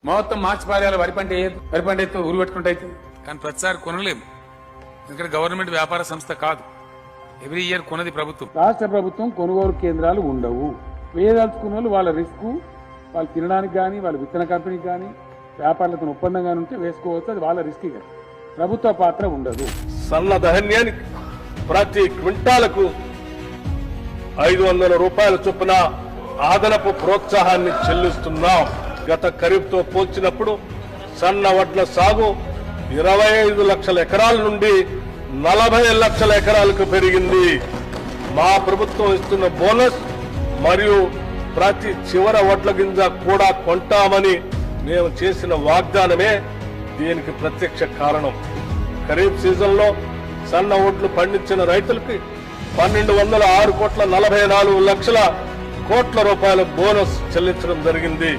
మొత్తం మార్చి పారేయాలి, వరి పంట ఎత్తు ఊరు పెట్టుకుంటే అయితే. కానీ ప్రతిసారి కొనలేము, ఎందుకంటే గవర్నమెంట్ వ్యాపార సంస్థ కాదు. ఎవ్రీ ఇయర్ కొనది ప్రభుత్వం. రాష్ట్ర ప్రభుత్వం కొనుగోలు కేంద్రాలు ఉండవు. వేయదలుచుకున్న వాళ్ళు వాళ్ళ రిస్క్, వాళ్ళు తినడానికి కానీ వాళ్ళ విత్తన కంపెనీకి కానీ వ్యాపారులతో ఒప్పందం కానీ ఉంటే వేసుకోవచ్చు, అది వాళ్ళ రిస్క్. కదా, ప్రభుత్వ పాత్ర ఉండదు. సన్న ధాన్యానికి ప్రతి క్వింటాలకు 500 రూపాయల చొప్పున అదనపు ప్రోత్సాహాన్ని చెల్లిస్తున్నాం. గత ఖరీఫ్తో పోల్చినప్పుడు సన్న వడ్ల సాగు 25 లక్షల ఎకరాల నుండి 40 లక్షల ఎకరాలకు పెరిగింది. మా ప్రభుత్వం ఇస్తున్న బోనస్ మరియు ప్రతి చివర వడ్ల గింజ కూడా కొంటామని మేము చేసిన వాగ్దానమే దీనికి ప్రత్యక్ష కారణం. ఖరీఫ్ సీజన్ లో సన్న వడ్లు పండించిన రైతులకి 1206 కోట్ల 44 లక్షల కోట్ల రూపాయల బోనస్ చెల్లించడం జరిగింది.